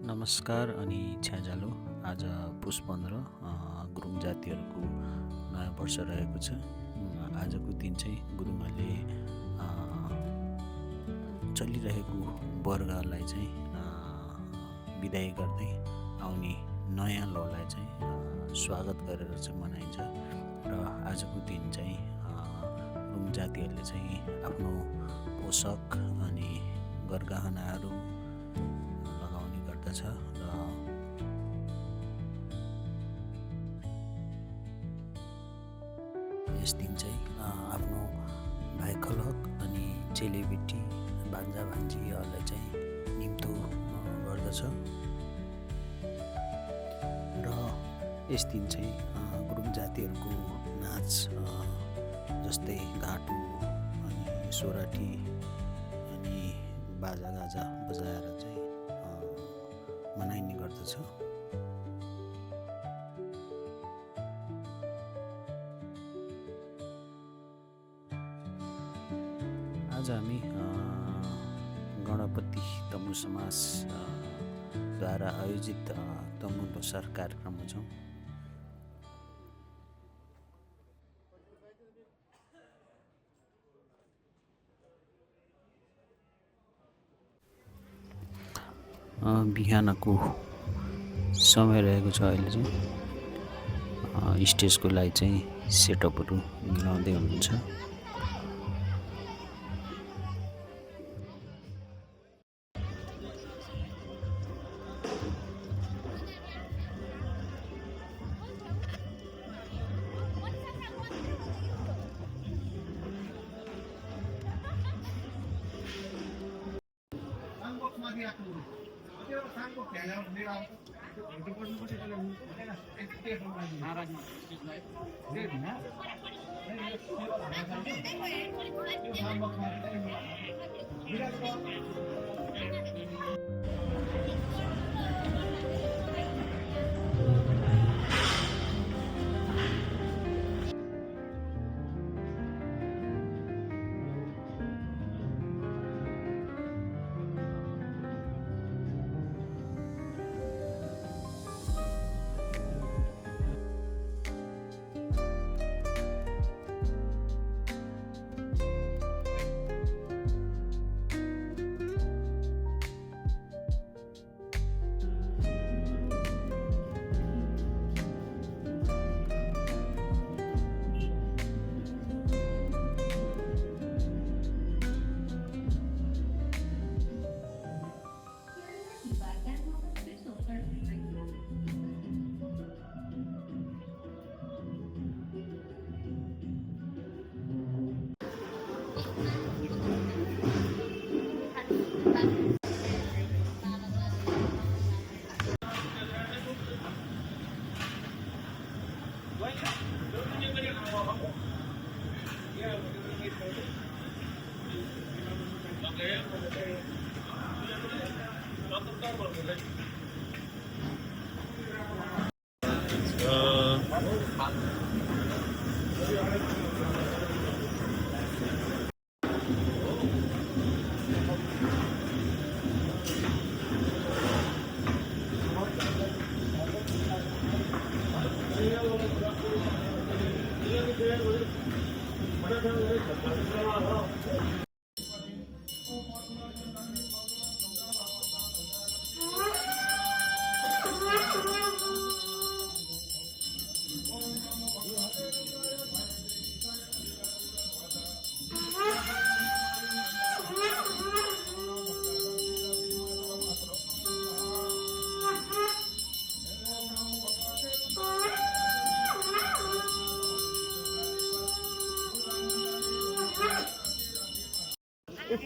नमस्कार अनि छ्याजालो। आज पुस 15 गुरुङ जातिहरूको नयाँ वर्ष रहेको छ। आजको दिन चाहिँ गुरुङहरूले चलिरहेको वर्गलाई चाहिँ बिदाई गर्दै आउने नयाँ लौलाई चाहिँ स्वागत गरेर चाहिँ मनाइन्छ। र आजको दिन चाहिँ गुरुङ जातिहरूले चाहिँ आफ्नो पोसाक अनि गरगहनाहरू लगाउने गर्दछ। र यस दिन चाहिँ आफ्नो भाइ खलक अनि चेलीबेटी भान्जा भान्जीहरूलाई चाहिँ निम्तो गर्दछ। र यस दिन चाहिँ गुरुङ जातिहरूको नाच जस्तै घाटु अनि सोराठी अनि बाजागाजा बजाएर चाहिँ मनाइने गर्दछ। आज हामी गणपति तमु समाजद्वारा आयोजित तमु लोसार कार्यक्रममा छौँ। बिहानको समय रहेको छ। अहिले चाहिँ स्टेजको लागि चाहिँ सेटअपहरू मिलाउँदै हुनुहुन्छ।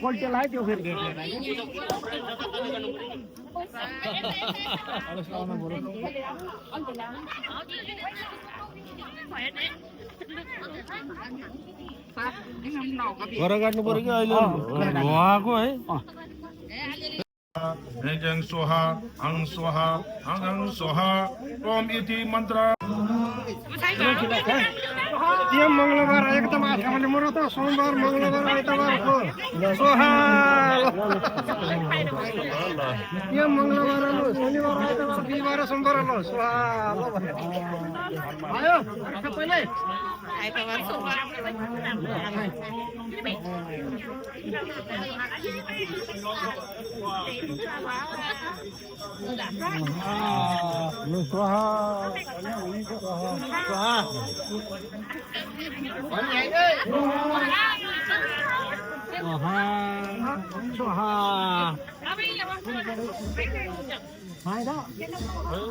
पल्टे लायो त्यो फेरि घर काट्नु पर्यो कि अहिले धुवाको है। जङ सोहा अङ सोहा अङ अङ सोहा ओम इति मन्त्र नित्यम मंगलबार एकदम आठवले मुहूर्त सोमबार मंगलबार आइतबारको सोहा नित्यम मंगलबार लो शनिबार आइतबार बिहीबार सोमबार लो सोहा आयो पहिले आइतबार सोमबार लो सोहा सोहा अनि आइए सोहा हाय दा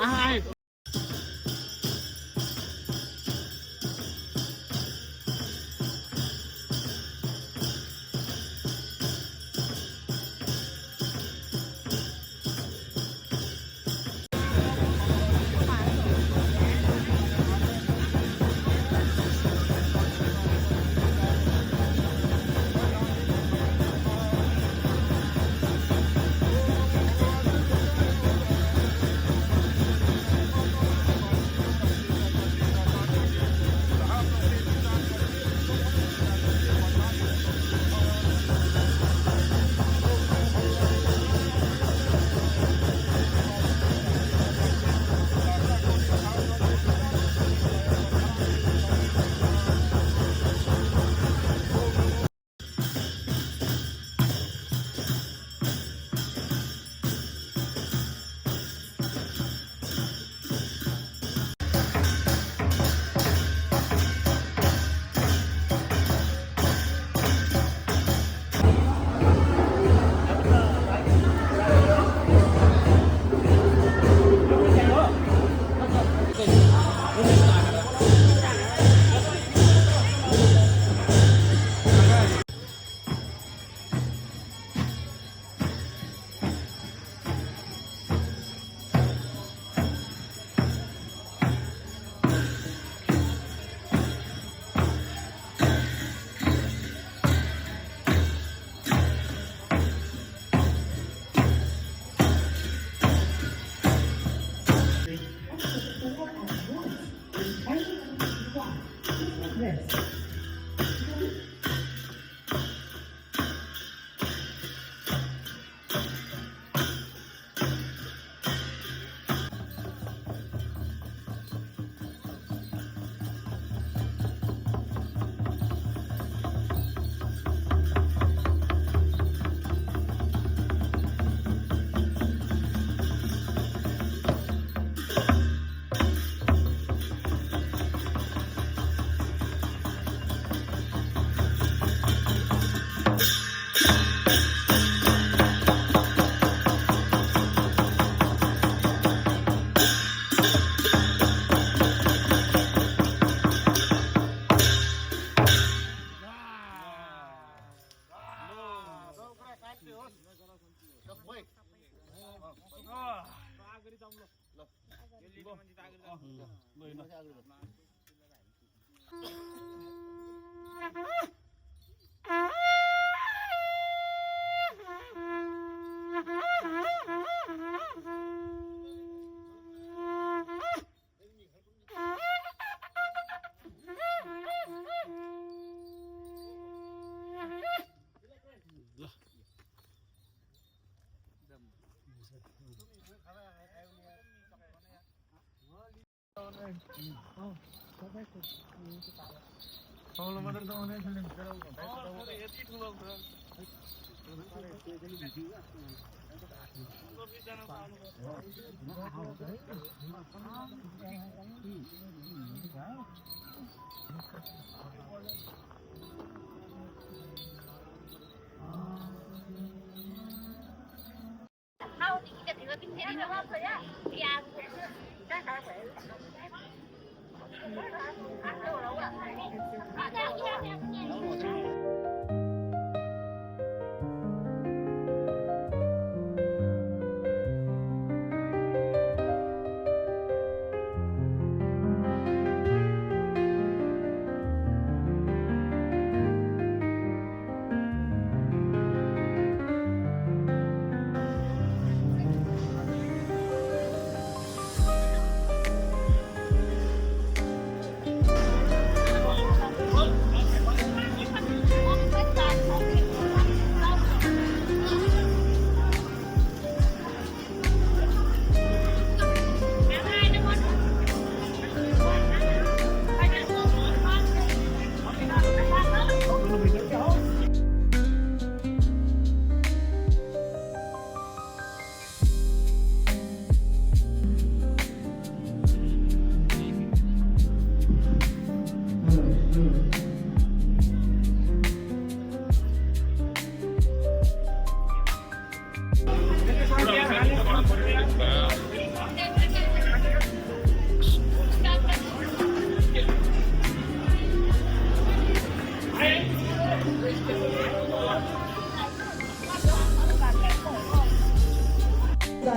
हाय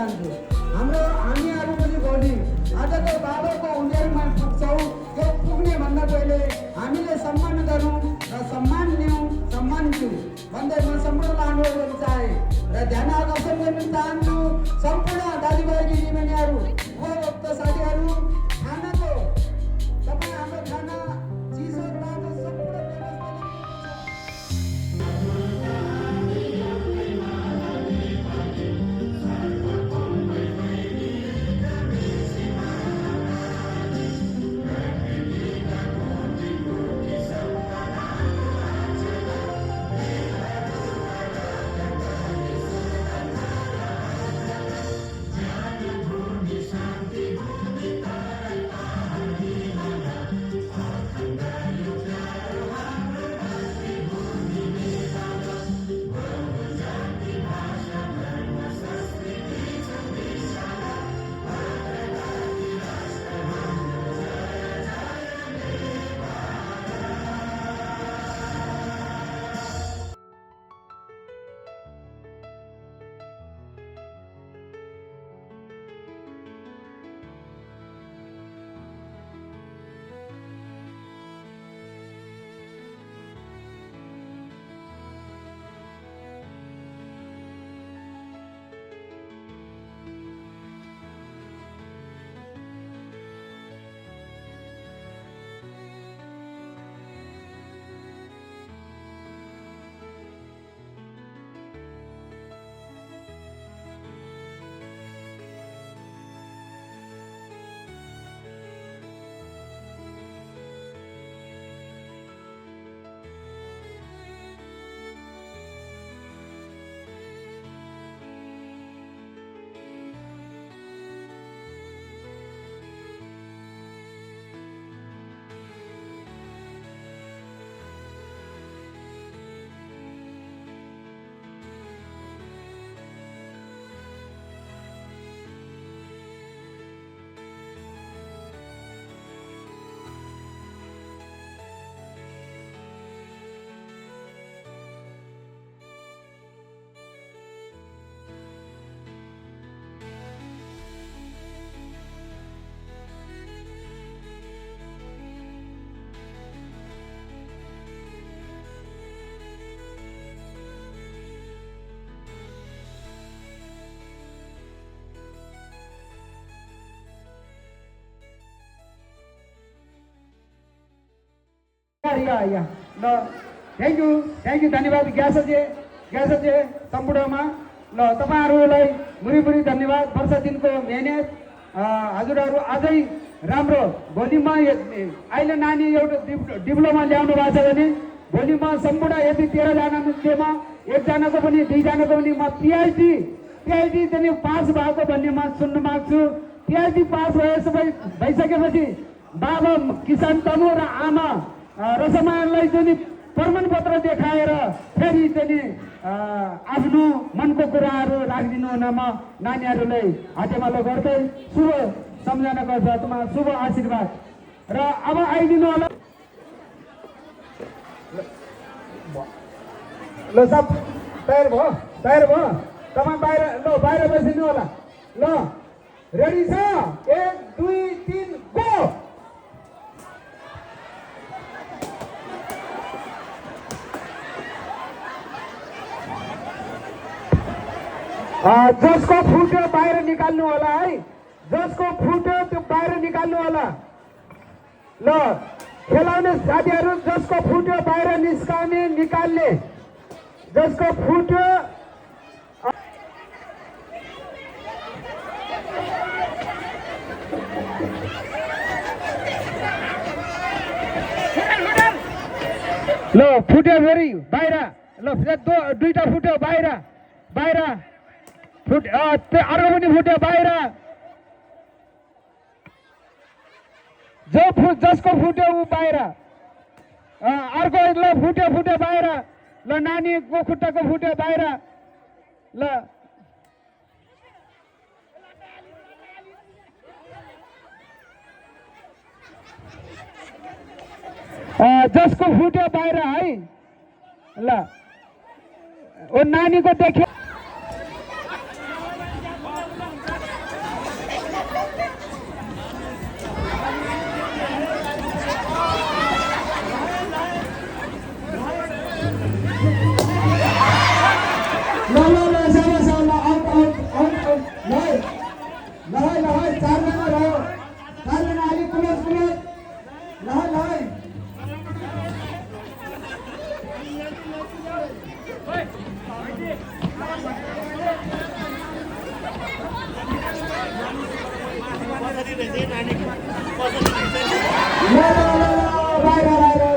चाहन्छु। हामीहरू पनि भोलि आजको बाबाको उमेरमा पुग्छौँ। त्यो पुग्ने भन्दा पहिले हामीले सम्मान गरौँ र सम्मान लिउँ, सम्मान दिउँ भन्दै म सम्पूर्णलाई अनुरोध गर्न चाहे र ध्यान आकर्षण गर्न चाहन्छु। सम्पूर्ण दाजुभाइ दिदीबहिनीहरू, उपभोक्ता साथीहरू, खानाको तपाईँ हाम्रो खाना चिसो तातो सम्पूर्ण व्यवस्था या ल थ्याङ्क यू धन्यवाद ग्यासजे सम्पूर्णमा ल तपाईँहरूलाई मुरी धन्यवाद। वर्ष दिनको मेहनत हजुरहरू अझै राम्रो भोलिमा अहिले नानी एउटा डिप्लोमा ल्याउनु भएको छ भने भोलिमा सम्पूर्ण यदि 13 जना मध्येमा एकजनाको पनि 2 जनाको पनि म पिएचडी चाहिँ पास भएको भन्ने म सुन्न माग्छु। पिएचडी पास भइसकेपछि बाबा किसान तनु र आमा रसमानलाई चाहिँ प्रमाणपत्र देखाएर फेरि चाहिँ आफ्नो मनको कुराहरू राखिदिनु हुन म नानीहरूलाई हातेमालो गर्दै शुभ सम्झना गर्छ। तपाईँ शुभ आशीर्वाद र अब आइदिनु होला। ल सब तयार भयो तपाईँ बाहिर बसिनु होला। ल रेडी छ 1 2 3 गो। जसको फुट्यो बाहिर निकाल्नु होला है, जसको फुट्यो त्यो बाहिर निकाल्नु होला। ल खेलाउने साथीहरू जसको फुट्यो बाहिर निकाल्ने जसको फुट्यो ल फुट्यो फेरि बाहिर। ल दुईटा फुट्यो बाहिर अर्को पनि फुट्यो बाहिर। जसको फुट्यो ऊ बाहिर। अर्को ल फुट्यो बाहिर। ल नानीको खुट्टाको फुट्यो बाहिर। ल जसको फुट्यो बाहिर है। ल ओ नानीको देख्यो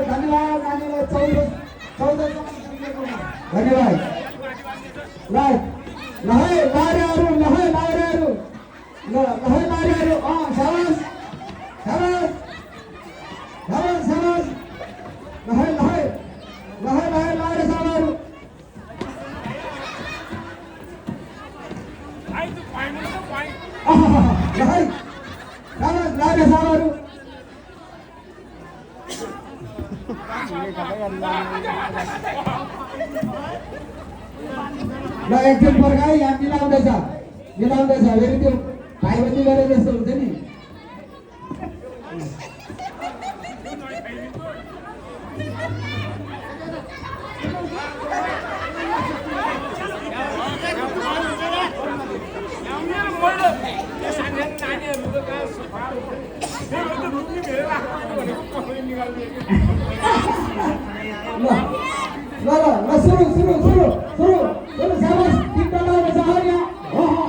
धन्यवाद नानीलाई 14 धन्यवाद ल है लारेहरू शाबास शाबास शाबास शाबास ल है लारे सामाहरू ल है शाबास लारे सामाहरू ल एकछिन पर्खा है यहाँ मिलाउँदैछ फेरि त्यो भाइबन्दी गरे जस्तो हुन्छ नि ल सुरु शाबास टिप्पा लगाउनु छ यहाँ ओहो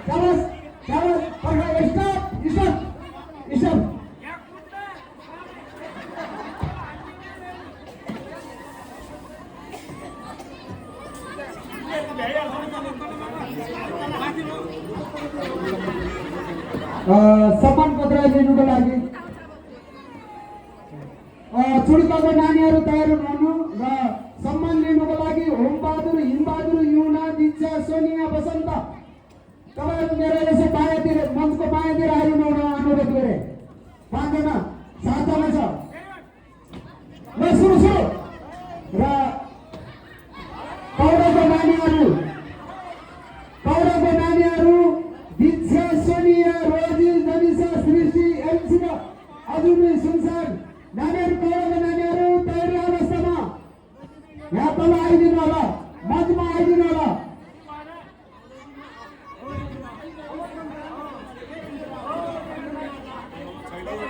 शाबास पर्खा स्टप सम्मान पत्र दिनुको लागि चुडिकाको नानीहरू तयार हुनु र सम्मान लिनुको लागि होमबहादुर हिमबहादुर युना दीक्षा सोनिया बसन्त तपाईहरु मेरो यसो बायाँतिर मञ्चको बायाँतिर आइनु अनुरोध गरे 5 जना 7 जना छ ल सुरु र पौडाको नानीहरू दीक्षा सोनिया रोजी जनिसा सृष्टि एमसिका अजुनी सुनसान नानीहरू तयारी अवस्थामा यहाँ तल आइदिनु होला मञ्चमा आइदिनु होला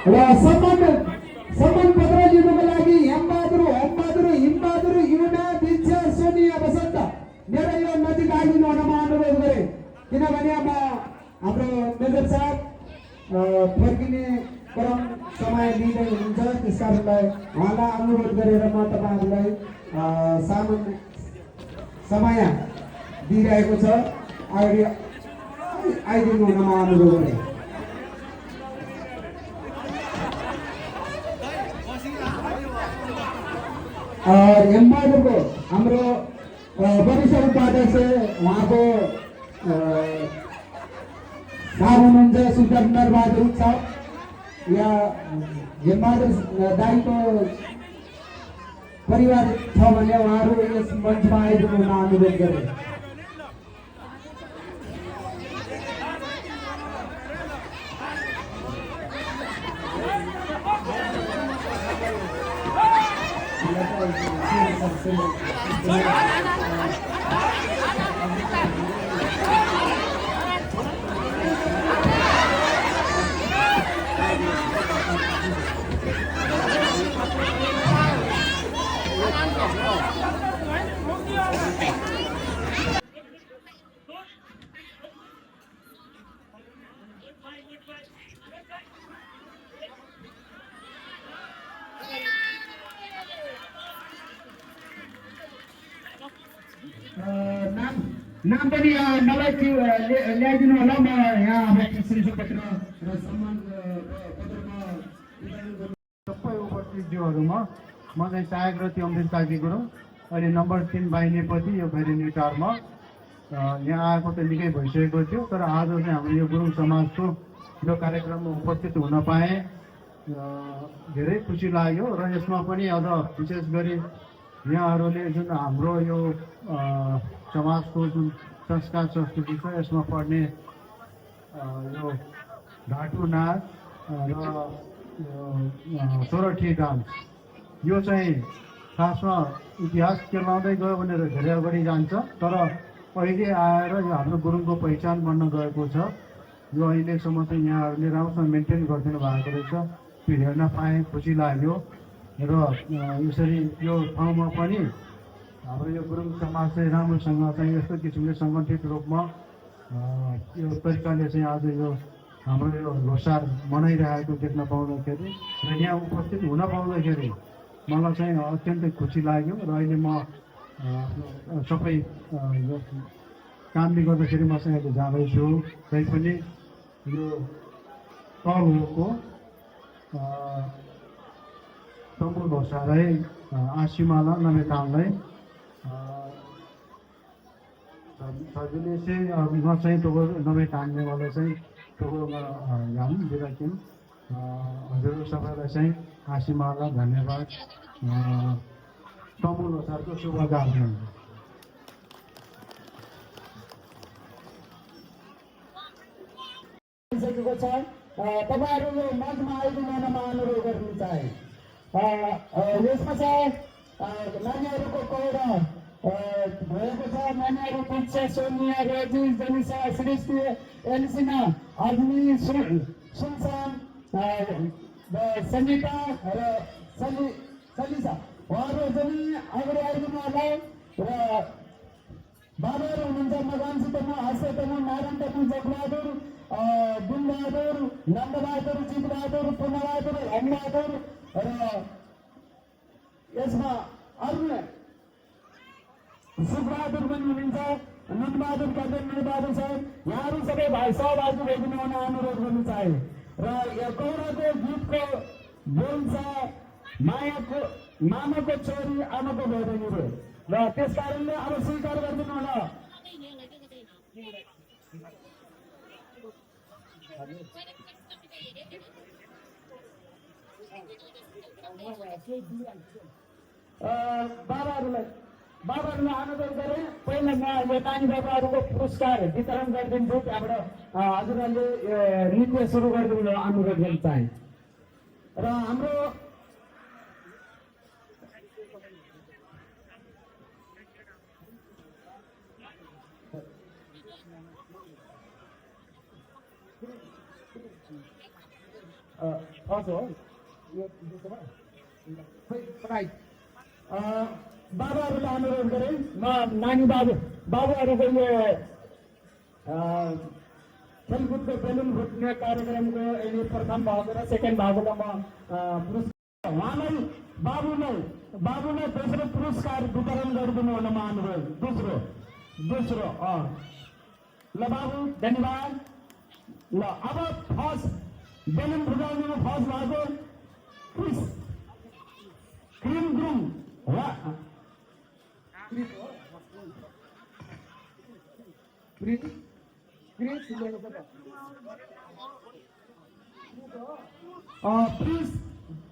र सम्मान पत्र दिनुको लागि होमबहादुर हिमबहादुर युना दीक्षा सोनिया बसन्त मेरो यो नजिक आइदिनु हुन म अनुरोध गरे किनभने अब हाम्रो मेजर साहब फर्किने क्रम समय लिँदै हुनुहुन्छ त्यस कारणलाई उहाँलाई अनुरोध गरेर म तपाईँहरूलाई सामान्य समय दिइरहेको छ अगाडि आइदिनु हुन म अनुरोध गरेँ हेमबहादुरको हाम्रो वरिष्ठ उपाध्यक्ष उहाँको नाम हुनुहुन्छ सुन्दर बहादुर छ या हेमबहादुर दाईको परिवार छ भने उहाँहरू यस मञ्चमा आइदिनु हुन अनुरोध गरे नाम पनि मलाई ल्याइदिनु होला म यहाँ अब श्रीपत्र र सम्मान पत्रमा सबै उपस्थितज्यूहरूमा म चाहिँ सहायक रथी अमृत काजी गुरुङ अहिले नम्बर 3 बाहिनेपछि यो भैरनी टारमा यहाँ आएको त निकै भइसकेको थियो तर आज चाहिँ हाम्रो यो गुरुङ समाजको यो कार्यक्रममा उपस्थित हुन पाएँ धेरै खुसी लाग्यो र यसमा पनि अझ विशेष गरी यहाँहरूले जुन हाम्रो यो समाजको जुन संस्कार संस्कृति छ यसमा पर्ने यो घाटु नाच र सोरठी डान्स यो चाहिँ खासमा इतिहास केलाउँदै गयो भने धेरै अगाडि जान्छ तर अहिले आएर यो हाम्रो गुरुङको पहिचान बन्न गएको छ यो अहिलेसम्म चाहिँ यहाँहरूले राम्रोसँग मेन्टेन गरिदिनु भएको रहेछ त्यो हेर्न पाएँ खुसी लाग्यो र यसरी यो ठाउँमा पनि हाम्रो यो गुरुङ समाज चाहिँ राम्रोसँग चाहिँ यस्तो किसिमले सङ्गठित रूपमा यो तरिकाले चाहिँ आज यो हाम्रो यो लोसार मनाइरहेको देख्न पाउँदाखेरि र यहाँ उपस्थित हुन पाउँदाखेरि मलाई चाहिँ अत्यन्तै खुसी लाग्यो र अहिले म आफ्नो सबै यो कामले गर्दाखेरि म चाहिँ अहिले जाँदैछु तैपनि यो तलको तम्बु लोसारै आसिमाला नमेकामलाई सजिलै चाहिँ म चाहिँ टोको नमे काट्ने वाला चाहिँ टोकोमा घाम दिँदाखेरि हजुर सबैलाई चाहिँ आसिमाला धन्यवाद तम्बु लोसारको शुभकामना सकेको छ। तपाईँहरू यो मञ्चमा आइदिनु अनुरोध गर्नु चाहे यसमा चाहिँ नानीहरूको कौड भएको छ। नानीहरू पुग्छ सोनिया रोजी जनिसा सृष्टि एलिसिना अग्नि सुनसान सङ्गीता र सलिसा उहाँहरू पनि अगाडि आइदिनु होला र बाबाहरू हुनुहुन्छ मगानसित म हास्य तमु नारायण तमु जगबहादुर बुलबहादुर नन्दबहादुर जितबहादुर पूर्णबहादुर हेमबहादुर र यसमा अरू सुखबहादुर पनि हुनुहुन्छ नुनबहादुर क्याप्टेन नुनबहादुर साहब यहाँहरू सबै भाइ सहभागी भइदिनु हुन अनुरोध गर्नु चाहे र यो कौडाको गीतको बोल छ मायाको मामाको छोरी आमाको भैरनीहरू र त्यस कारणले अब स्वीकार गरिदिनु होला। बाबाहरूलाई अनुरोध गरेँ पहिला म यो नानी बाबाहरूको पुरस्कार वितरण गरिदिन्छु त्यहाँबाट हजुरहरूले नृत्य सुरु गरिदिनु अनुरोध गर्न चाहे र हाम्रो बाबाहरूलाई अनुरोध गरेँ म नानी बाबुहरूको यो खेलकुदको बेलुन फुट्ने कार्यक्रमको अहिले प्रथम भागको र सेकेन्ड भागको म पुरस्कार उहाँलाई बाबुलाई दोस्रो पुरस्कार वितरण गरिदिनु हुन म अनुरोध दोस्रो ल बाबु धन्यवाद। ल अब फर्स्ट बेलुन फुटाउनुमा फर्स्ट भएको क्रिम ग्रुम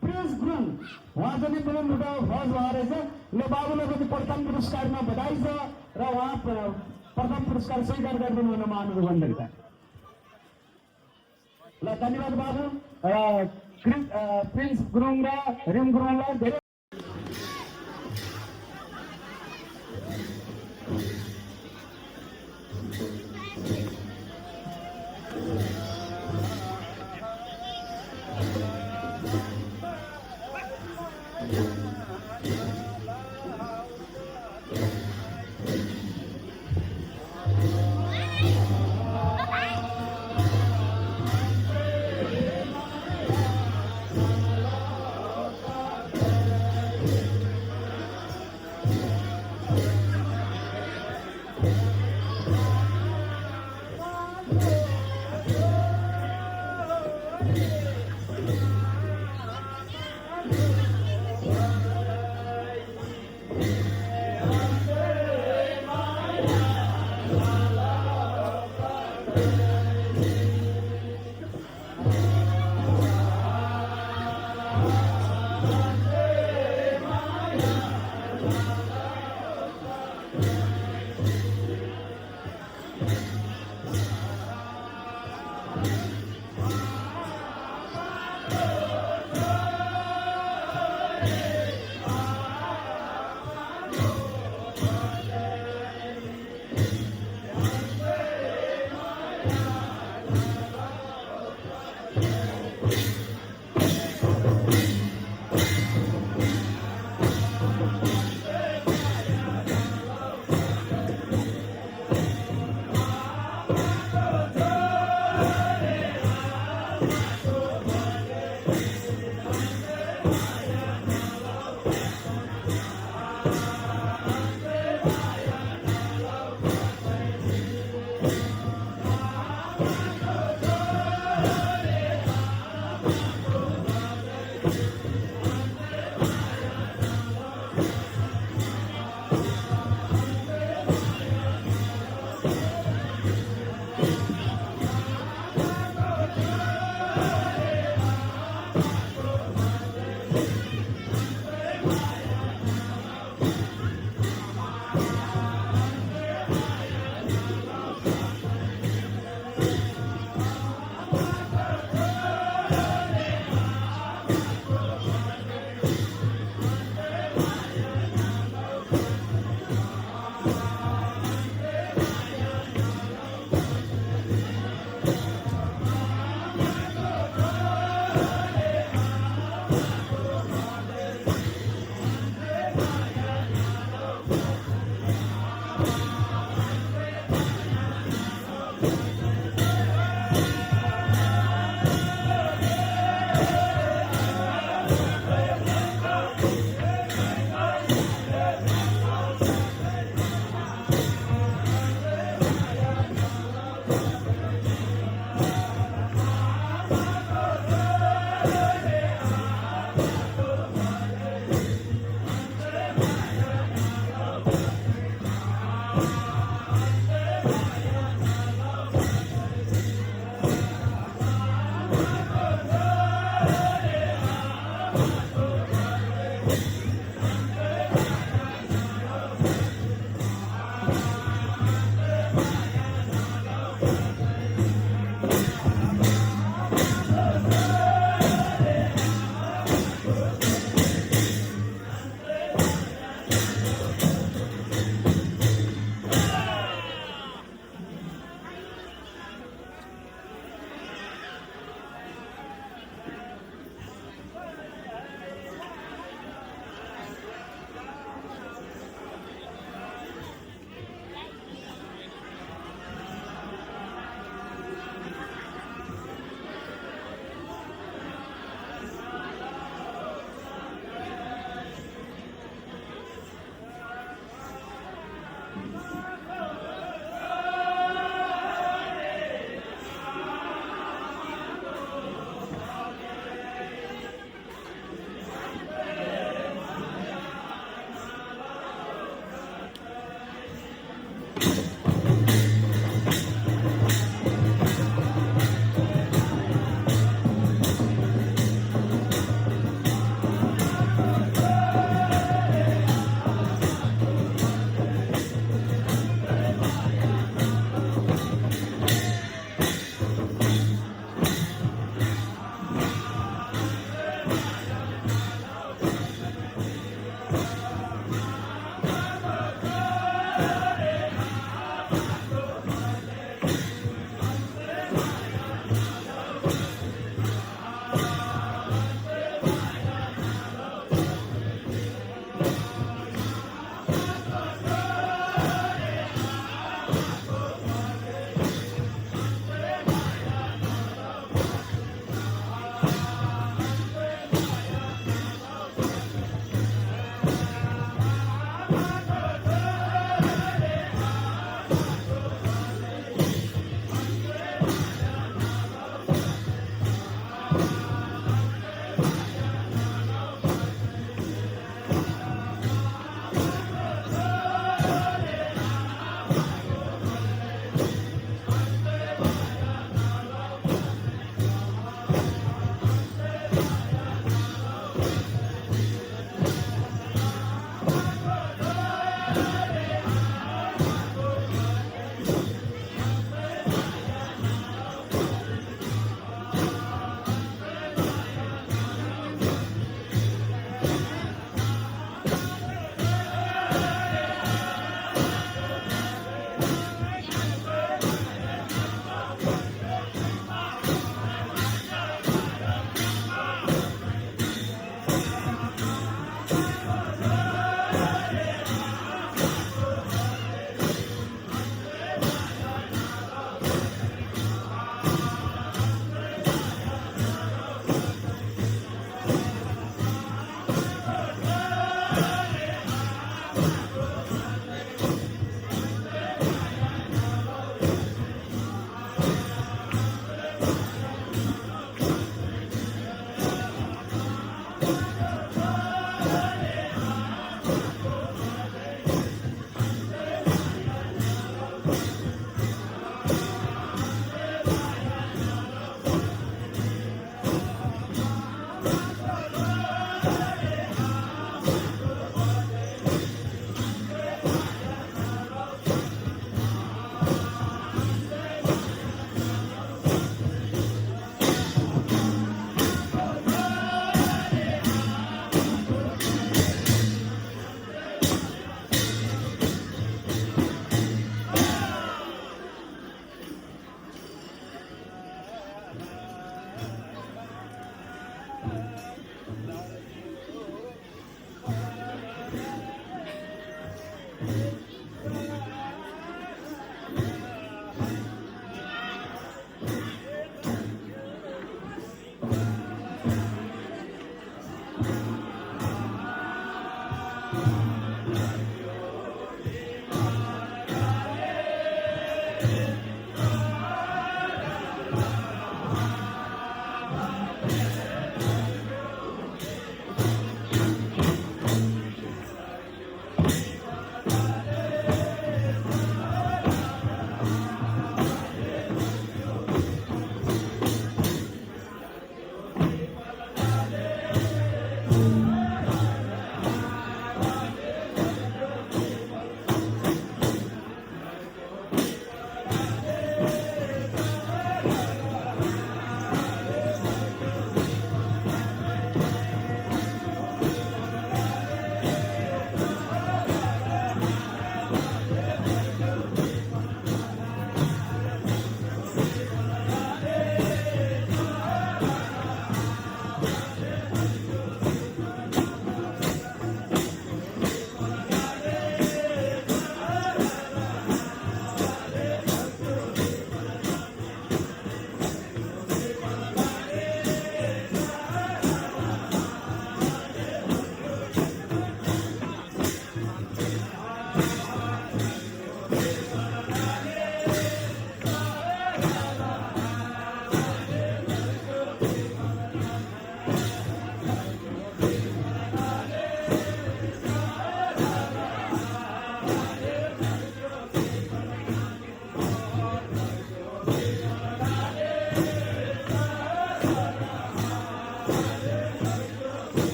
प्रिन्स ग्रुम उहाँ पनि बेलुन फुटाउ फर्स्ट भएको रहेछ। ल बाबुलाई पनि प्रथम पुरस्कारमा बधाई छ र उहाँ प्रथम पुरस्कार स्वीकार गरिदिनु हुन म अनुरोध गर्दछु। ल धन्यवाद बाबु प्रिन्स गुरुङ र रिम गुरुङलाई धेरै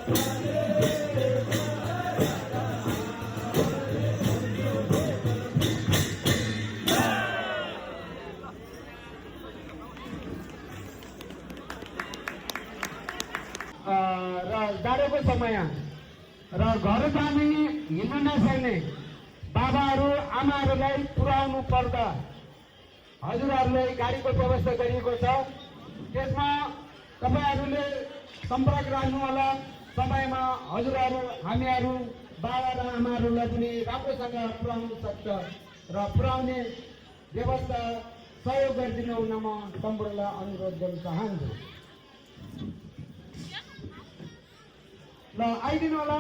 र जाडोको समय र घर जाने हिँड्न नसक्ने बाबाहरू आमाहरूलाई पुर्याउनु पर्दा हजुरहरूलाई गाडीको व्यवस्था गरिएको छ। त्यसमा तपाईँहरूले सम्पर्क राख्नुहोला। समयमा हजुरहरू हामीहरू बाबा र आमाहरूलाई पनि राम्रोसँग पुर्याउनु सक्छ र पुर्याउने व्यवस्था सहयोग गरिदिनु हुन म सम्पूर्णलाई अनुरोध गर्न चाहन्छु। ल आइदिनु होला।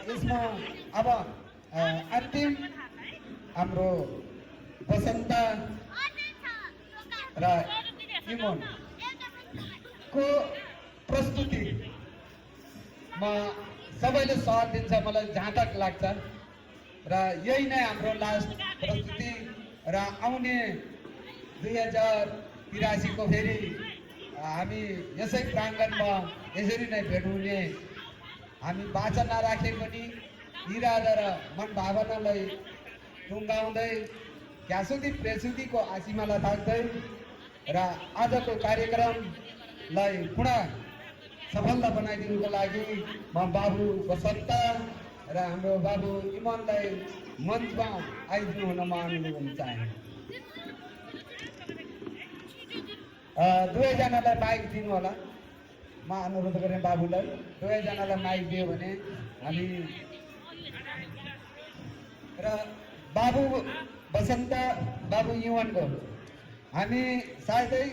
यसमा अब अन्तिम हाम्रो बसन्त र इमोनको प्रस्तुतिमा सबैले साथ दिन्छ मलाई जहाँ तक लाग्छ र यही नै हाम्रो लास्ट प्रस्तुति र आउने 2083 को फेरि हामी यसै प्राङ्गणमा यसरी नै भेट हुने हामी बाचा नराखे पनि इरादा र मन भावनालाई टुङ्गाउँदै घ्यासुदी प्रेसुदीको आसिमाला थाक्दै र आजको कार्यक्रमलाई पुनः सफलता बनाइदिनुको लागि म बाबु बसन्त र हाम्रो बाबु इमनलाई मञ्चमा आइदिनु हुन म अनुरोध चाहे। दुवैजनालाई माइक दिनु होला, म अनुरोध गरेँ बाबुलाई दुवैजनालाई माइक दियो भने हामी र बाबु बसन्त बाबु युवनको हामी सायदै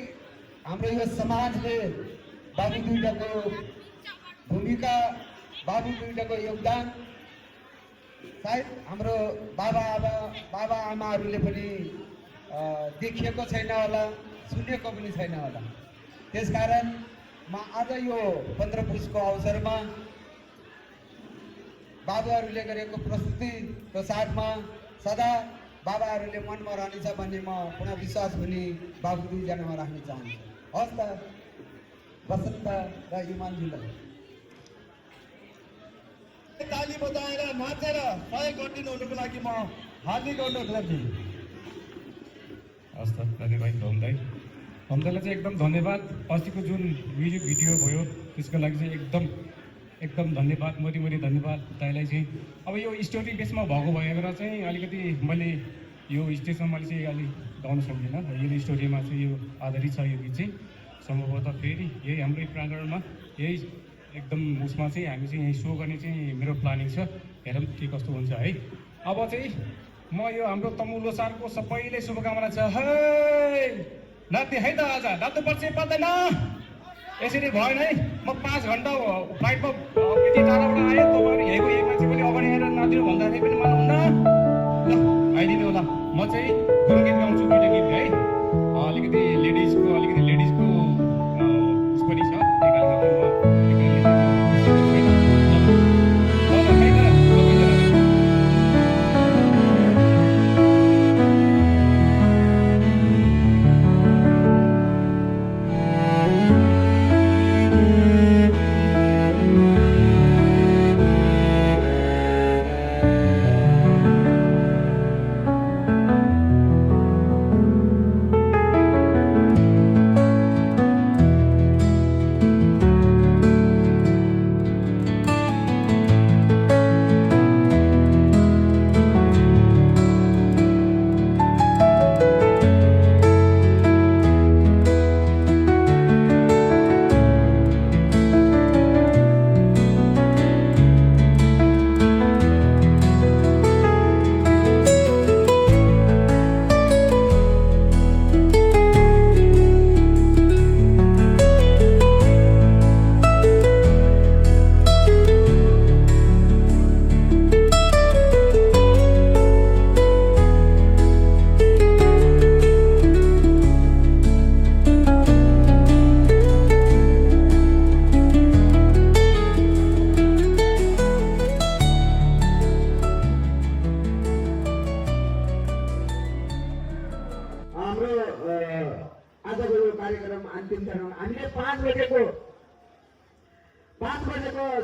हाम्रो यो समाजले बाबु दुईटाको भूमिका बाबु दुईटाको योगदान सायद हाम्रो बाबा आमाहरूले पनि देखिएको छैन होला, सुनेको पनि छैन होला। त्यसकारण म आज यो 15 पुसको अवसरमा बाबुहरूले गरेको प्रस्तुतिको साथमा सदा बाबाहरूले मनमा रहनेछ भन्ने म पुनः विश्वास हुने बाबु दुईजनामा राख्न चाहन्छु। हस् त बसन्त र इमानजीलाई ताली बजाएर नाचेर सहयोग गरिदिनु हुनुको लागि म हार्दिक अनुरोध गर्छु। हस् त धन्यवाद धमदाई। धमदाईलाई चाहिँ एकदम धन्यवाद। अस्तिको जुन म्युजिक भिडियो भयो त्यसको लागि चाहिँ एकदम धन्यवाद, मरी धन्यवाद दाइलाई चाहिँ। अब यो स्टोरी बेसमा भएको भएर चाहिँ अलिकति मैले यो स्टेजमा मैले चाहिँ अलिक गाउन सक्दिनँ। यो स्टोरीमा चाहिँ यो आधारित छ यो गीत चाहिँ। सम्भवतः फेरि यही हाम्रै प्राङ्गणमा यही एकदम उसमा चाहिँ हामी चाहिँ यही सो गर्ने चाहिँ मेरो प्लानिङ छ। हेरौँ के कस्तो हुन्छ है। अब चाहिँ म यो हाम्रो तमु लोसारको सबैले शुभकामना छ। है नाच्ने है त, आज नाच्नुपर्छ पर्दैन, यसरी भएन है। म 5 घन्टा फ्लाइटमा यति टाढाबाट आएँ, तपाईँहरू यहीँको यही मान्छे पनि अगाडि आएर नाच्नु भन्दाखेरि पनि मान्नुहुन्न। ल आइदिनु होला। म चाहिँ गीत गाउँछु, 2टा गीत है। अलिकति लेडिजको उस पनि छ, त्यही कारणले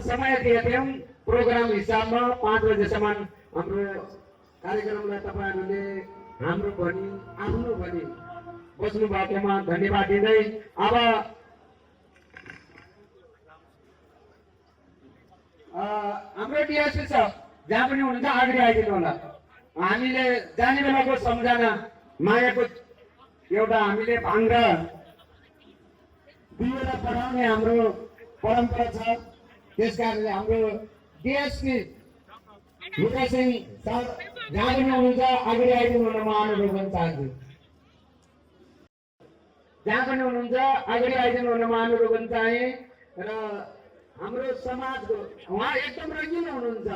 समय दिएको थियौँ प्रोग्राम हिसाबमा 5 बजेसम्म हाम्रो कार्यक्रमलाई तपाईहरुले हाम्रो भनी आफ्नो भनी बस्नु भएकोमा धन्यवाद दिँदै अब हाम्रो टिएसपी छ जहाँ पनि हुनुहुन्छ अगाडि आइदिनु होला। हामीले जाने बेलाको सम्झना मायाको एउटा हामीले भाङ्ग दिएर पठाउने हाम्रो परम्परा छ। त्यसकारणले हाम्रो डिएसपी रुद्र सिंह सर जहाँ पनि हुनुहुन्छ अगाडि आइदिनु हुन म अनुरोध गर्न चाहन्छु। जहाँ पनि हुनुहुन्छ अगाडि आइदिनु हुन म अनुरोध गर्न चाहे र हाम्रो समाजको उहाँ एकदम रङ्गिन हुनुहुन्छ।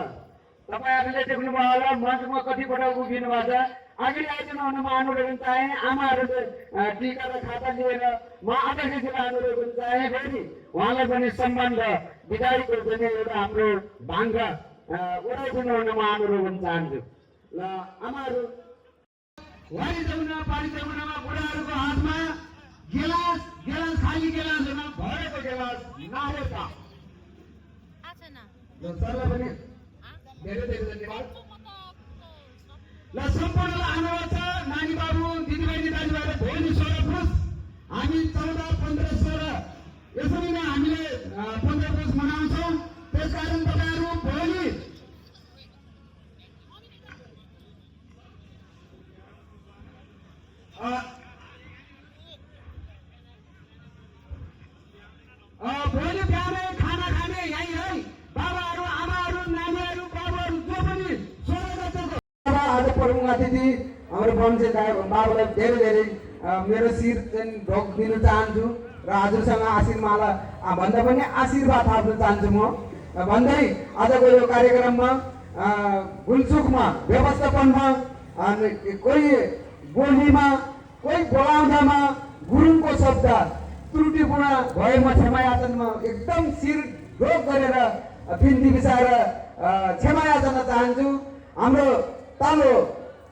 तपाईँहरूले देख्नुभयो होला मञ्चमा कतिपटक उभिनु भएको छ। अगाडि आइदिनु हुन म अनुरोध गर्न चाहे। आमाहरूले टिका र खाता लिएर म अध्यक्षजीलाई अनुरोध गर्न चाहे। फेरि उहाँलाई पनि सम्मान र विधायकको चाहिँ एउटा हाम्रो भाङ्गा उडाइदिनु हुन म अनुरोध गर्न चाहन्छु। ल आमाहरू वारी जमुना पानी जमुनामा बुढाहरूको हातमा गिलास खाली गिलास हुन भरेको गिलास नआएका सरलाई पनि धेरै धेरै धन्यवाद। ल सम्पूर्णलाई अनुरोध छ नानी बाबु दिदीबहिनी दाजुभाइले भोलि 16 पुस हामी 14, 15, 16 यसरी नै हामीले 15 पुस मनाउँछौँ। त्यसकारण तपाईँहरू भोलि भोलि बिहानै खाना खाने यही है। बाबाहरू आमाहरू नानीहरू बाबुहरू जो पनि 16 गतेको आज प्रमुख अतिथि हाम्रो वंशे बाबुलाई धेरै धेरै मेरो शिर चाहिँ ढोक दिन चाहन्छु र हजुरसँग आशीर्वाद भन्दा पनि आशीर्वाद थाप्न चाहन्छु म भन्दै आजको यो कार्यक्रममा गुलचुकमा व्यवस्थापनमा कोही बोलीमा कोही बोलाउँदामा गुरुङको शब्द त्रुटिपूर्ण भएमा क्षमा याचनमा एकदम शिर ढोक गरेर बिन्ती बिसाएर क्षमा याचना चाहन्छु। हाम्रो तल्लो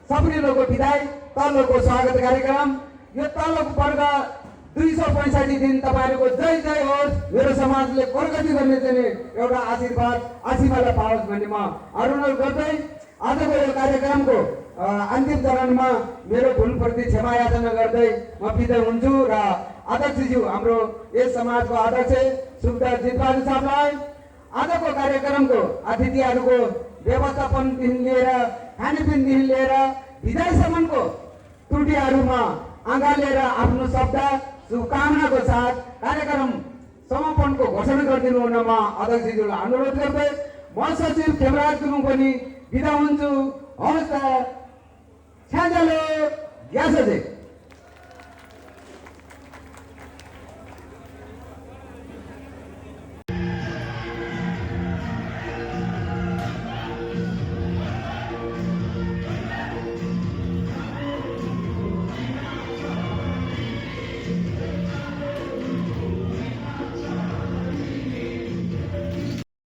सप्रिलोको विदाई तल्लोको स्वागत कार्यक्रम यो तल्लोको वर्ग 265 दिन तपाईँहरूको जय जय होस्। मेरो समाजले प्रगति गर्ने चाहिँ एउटा आशीर्वाद पाओस् भन्ने म अनुरोध गर्दै आजको यो कार्यक्रमको अन्तिम चरणमा मेरो भुलप्रति क्षमा याचना गर्दै म बिदा हुन्छु र अध्यक्षज्यू हाम्रो यस समाजको अध्यक्ष सुखदार जितबहादुर साहबलाई आजको कार्यक्रमको अतिथिहरूको व्यवस्थापनदेखि लिएर खानेपिनदेखि लिएर विदाईसम्मको त्रुटिहरूमा आँगा लिएर आफ्नो शब्द शुभकामनाको साथ कार्यक्रम समापनको घोषणा गरिदिनु हुन म अध्यक्षज्यूलाई अनुरोध गर्दै म सचिव खेमराज गुरुङ पनि बिदा हुन्छु। हवस् त छ्याजालो ग्यासजे।